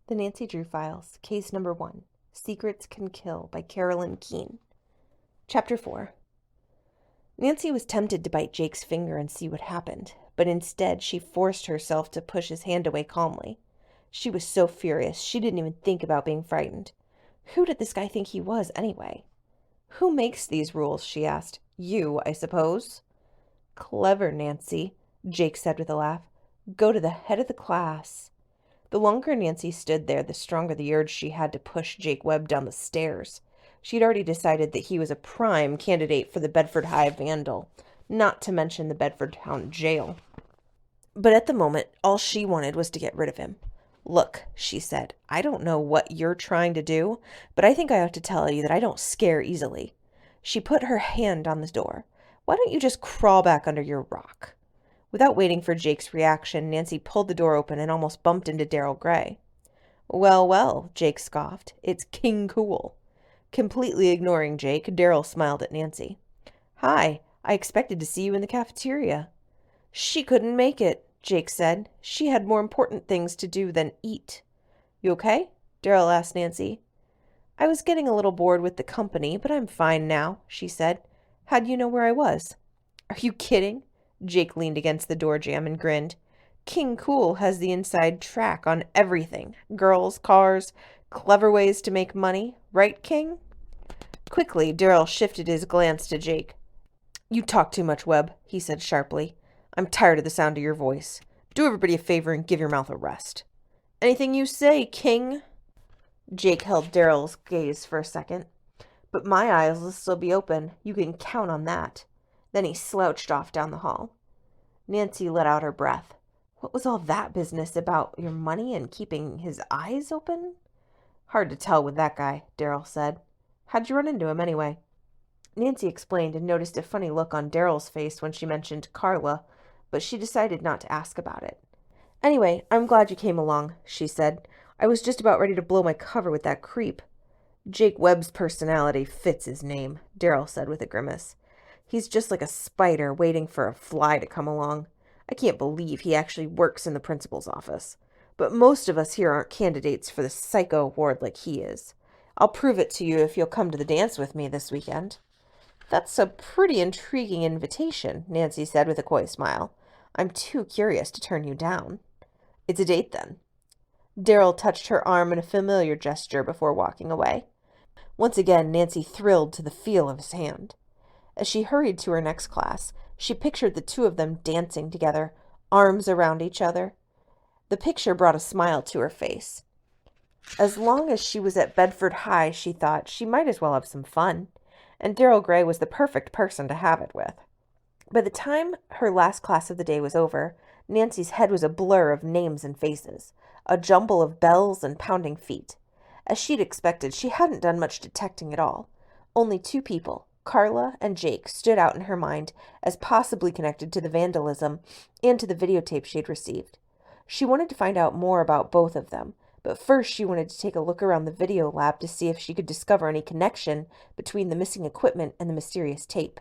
The Nancy Drew Files, Case Number 1, Secrets Can Kill by Carolyn Keene. Chapter 4. Nancy was tempted to bite Jake's finger and see what happened, but instead she forced herself to push his hand away calmly. She was so furious she didn't even think about being frightened. Who did this guy think he was, anyway? Who makes these rules, she asked. You, I suppose. Clever, Nancy, Jake said with a laugh. Go to the head of the class. The longer Nancy stood there, the stronger the urge she had to push Jake Webb down the stairs. She'd already decided that he was a prime candidate for the Bedford High Vandal, not to mention the Bedford Town Jail. But at the moment, all she wanted was to get rid of him. Look, she said, I don't know what you're trying to do, but I think I ought to tell you that I don't scare easily. She put her hand on the door. Why don't you just crawl back under your rock? Without waiting for Jake's reaction, Nancy pulled the door open and almost bumped into Daryl Gray. Well, well, Jake scoffed. It's King Cool. Completely ignoring Jake, Daryl smiled at Nancy. Hi, I expected to see you in the cafeteria. She couldn't make it, Jake said. She had more important things to do than eat. You okay? Daryl asked Nancy. I was getting a little bored with the company, but I'm fine now, she said. How'd you know where I was? Are you kidding? Jake leaned against the door jamb and grinned. King Cool has the inside track on everything. Girls, cars, clever ways to make money. Right, King? Quickly, Daryl shifted his glance to Jake. You talk too much, Webb, he said sharply. I'm tired of the sound of your voice. Do everybody a favor and give your mouth a rest. Anything you say, King. Jake held Daryl's gaze for a second. But my eyes will still be open. You can count on that. Then he slouched off down the hall. Nancy let out her breath. What was all that business about your money and keeping his eyes open? Hard to tell with that guy, Daryl said. How'd you run into him anyway? Nancy explained and noticed a funny look on Daryl's face when she mentioned Carla, but she decided not to ask about it. Anyway, I'm glad you came along, she said. I was just about ready to blow my cover with that creep. Jake Webb's personality fits his name, Daryl said with a grimace. He's just like a spider waiting for a fly to come along. I can't believe he actually works in the principal's office. But most of us here aren't candidates for the psycho award like he is. I'll prove it to you if you'll come to the dance with me this weekend. That's a pretty intriguing invitation, Nancy said with a coy smile. I'm too curious to turn you down. It's a date, then. Daryl touched her arm in a familiar gesture before walking away. Once again, Nancy thrilled to the feel of his hand. As she hurried to her next class, she pictured the two of them dancing together, arms around each other. The picture brought a smile to her face. As long as she was at Bedford High, she thought, she might as well have some fun, and Daryl Gray was the perfect person to have it with. By the time her last class of the day was over, Nancy's head was a blur of names and faces, a jumble of bells and pounding feet. As she'd expected, she hadn't done much detecting at all. Only two people, Carla and Jake, stood out in her mind as possibly connected to the vandalism and to the videotape she'd received. She wanted to find out more about both of them, but first she wanted to take a look around the video lab to see if she could discover any connection between the missing equipment and the mysterious tape.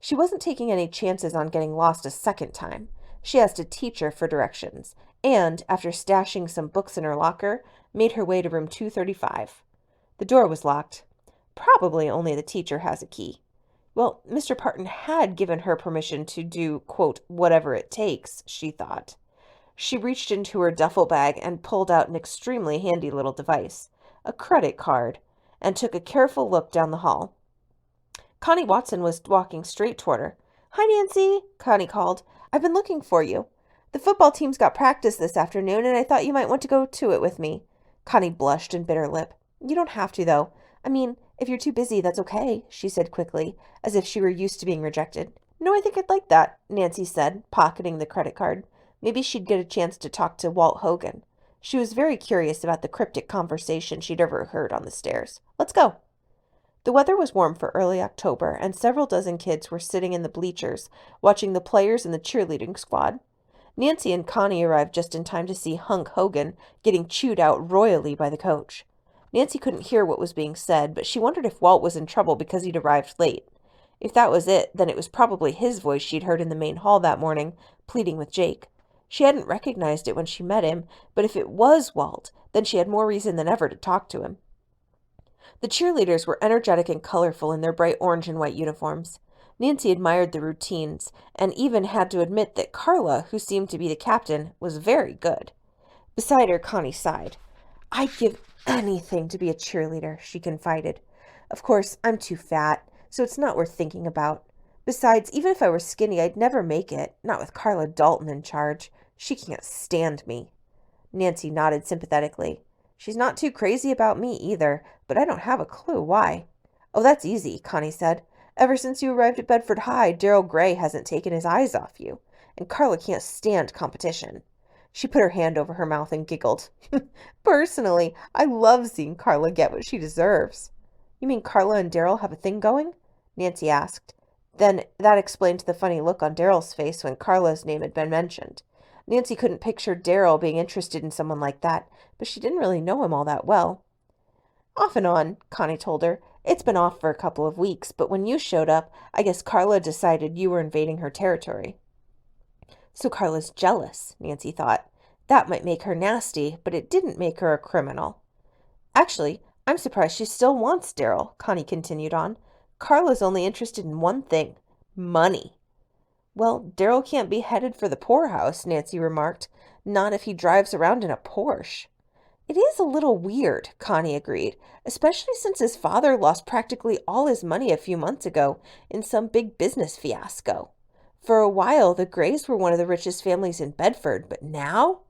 She wasn't taking any chances on getting lost a second time. She asked a teacher for directions, and, after stashing some books in her locker, made her way to room 235. The door was locked. Probably only the teacher has a key. Well, Mr. Parton had given her permission to do, quote, whatever it takes, she thought. She reached into her duffel bag and pulled out an extremely handy little device, a credit card, and took a careful look down the hall. Connie Watson was walking straight toward her. Hi, Nancy, Connie called. I've been looking for you. The football team's got practice this afternoon, and I thought you might want to go to it with me. Connie blushed and bit her lip. You don't have to, though. I mean, if you're too busy, that's okay, she said quickly, as if she were used to being rejected. No, I think I'd like that, Nancy said, pocketing the credit card. Maybe she'd get a chance to talk to Walt Hogan. She was very curious about the cryptic conversation she'd overheard on the stairs. Let's go. The weather was warm for early October, and several dozen kids were sitting in the bleachers, watching the players and the cheerleading squad. Nancy and Connie arrived just in time to see Hunk Hogan getting chewed out royally by the coach. Nancy couldn't hear what was being said, but she wondered if Walt was in trouble because he'd arrived late. If that was it, then it was probably his voice she'd heard in the main hall that morning, pleading with Jake. She hadn't recognized it when she met him, but if it was Walt, then she had more reason than ever to talk to him. The cheerleaders were energetic and colorful in their bright orange and white uniforms. Nancy admired the routines, and even had to admit that Carla, who seemed to be the captain, was very good. Beside her, Connie sighed. "I'd give anything to be a cheerleader," she confided. "Of course, I'm too fat, so it's not worth thinking about. Besides, even if I were skinny, I'd never make it, not with Carla Dalton in charge. She can't stand me." Nancy nodded sympathetically. "She's not too crazy about me either, but I don't have a clue why." "Oh, that's easy," Connie said. "Ever since you arrived at Bedford High, Daryl Gray hasn't taken his eyes off you, and Carla can't stand competition." She put her hand over her mouth and giggled. "Personally, I love seeing Carla get what she deserves." "You mean Carla and Daryl have a thing going?" Nancy asked. Then that explained the funny look on Daryl's face when Carla's name had been mentioned. Nancy couldn't picture Daryl being interested in someone like that, but she didn't really know him all that well. "Off and on," Connie told her. "It's been off for a couple of weeks, but when you showed up, I guess Carla decided you were invading her territory." So Carla's jealous, Nancy thought. That might make her nasty, but it didn't make her a criminal. "Actually, I'm surprised she still wants Daryl," Connie continued on. "Carla's only interested in one thing: money." "Well, Daryl can't be headed for the poorhouse," Nancy remarked. "Not if he drives around in a Porsche." "It is a little weird," Connie agreed, "especially since his father lost practically all his money a few months ago in some big business fiasco. For a while, the Grays were one of the richest families in Bedford, but now—"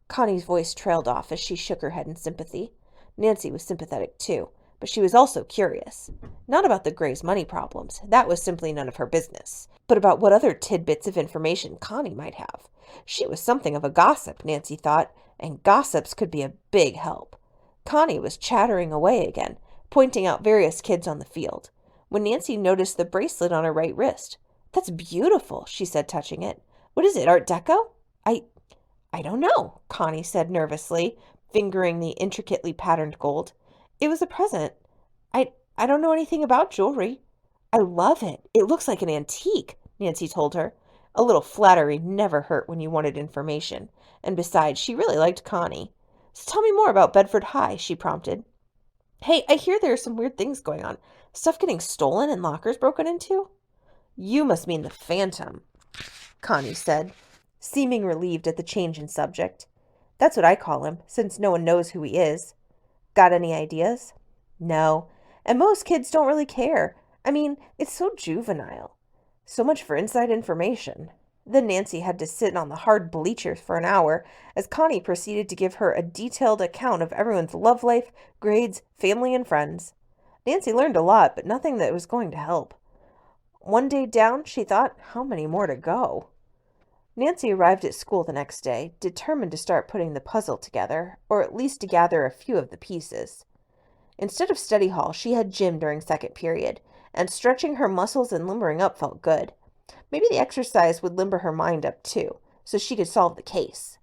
Connie's voice trailed off as she shook her head in sympathy. Nancy was sympathetic too, but she was also curious. Not about the Grays' money problems. That was simply none of her business. But about what other tidbits of information Connie might have. She was something of a gossip, Nancy thought, and gossips could be a big help. Connie was chattering away again, pointing out various kids on the field, when Nancy noticed the bracelet on her right wrist. "That's beautiful," she said, touching it. "What is it, Art Deco?" I don't know," Connie said nervously, fingering the intricately patterned gold. "It was a present. I don't know anything about jewelry." "I love it. It looks like an antique," Nancy told her. A little flattery never hurt when you wanted information, and besides, she really liked Connie. "So tell me more about Bedford High," she prompted. "Hey, I hear there are some weird things going on. Stuff getting stolen and lockers broken into?" "You must mean the Phantom," Connie said, seeming relieved at the change in subject. "That's what I call him, since no one knows who he is." "Got any ideas?" "No. And most kids don't really care. I mean, it's so juvenile. So much for inside information." Then Nancy had to sit on the hard bleachers for an hour as Connie proceeded to give her a detailed account of everyone's love life, grades, family, and friends. Nancy learned a lot, but nothing that was going to help. One day down, she thought, how many more to go? Nancy arrived at school the next day, determined to start putting the puzzle together, or at least to gather a few of the pieces. Instead of study hall, she had gym during second period, and stretching her muscles and limbering up felt good. Maybe the exercise would limber her mind up too, so she could solve the case.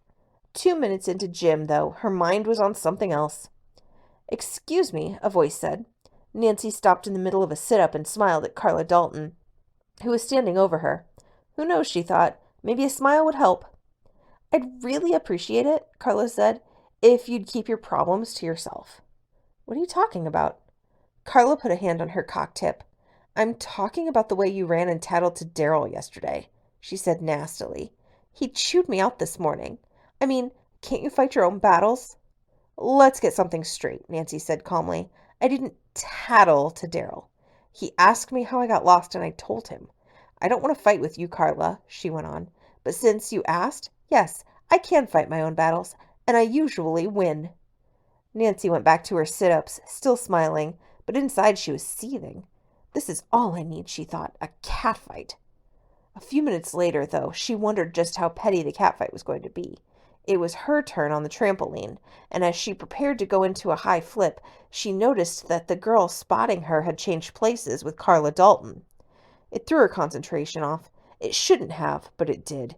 2 minutes into gym, though, her mind was on something else. "Excuse me," a voice said. Nancy stopped in the middle of a sit-up and smiled at Carla Dalton, who was standing over her. Who knows, she thought, maybe a smile would help. "I'd really appreciate it," Carla said, "if you'd keep your problems to yourself." "What are you talking about?" Carla put a hand on her cock tip. "I'm talking about the way you ran and tattled to Daryl yesterday," she said nastily. "He chewed me out this morning. I mean, can't you fight your own battles?" "Let's get something straight," Nancy said calmly. "I didn't tattle to Daryl. He asked me how I got lost, and I told him. I don't want to fight with you, Carla," she went on. "But since you asked, yes, I can fight my own battles, and I usually win." Nancy went back to her sit-ups, still smiling, but inside she was seething. This is all I need, she thought, a catfight. A few minutes later, though, she wondered just how petty the catfight was going to be. It was her turn on the trampoline, and as she prepared to go into a high flip, she noticed that the girl spotting her had changed places with Carla Dalton. It threw her concentration off. It shouldn't have, but it did.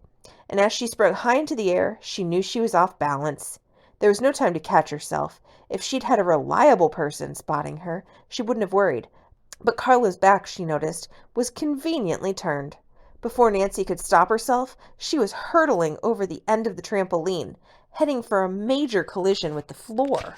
And as she sprung high into the air, she knew she was off balance. There was no time to catch herself. If she'd had a reliable person spotting her, she wouldn't have worried. But Carla's back, she noticed, was conveniently turned. Before Nancy could stop herself, she was hurtling over the end of the trampoline, heading for a major collision with the floor.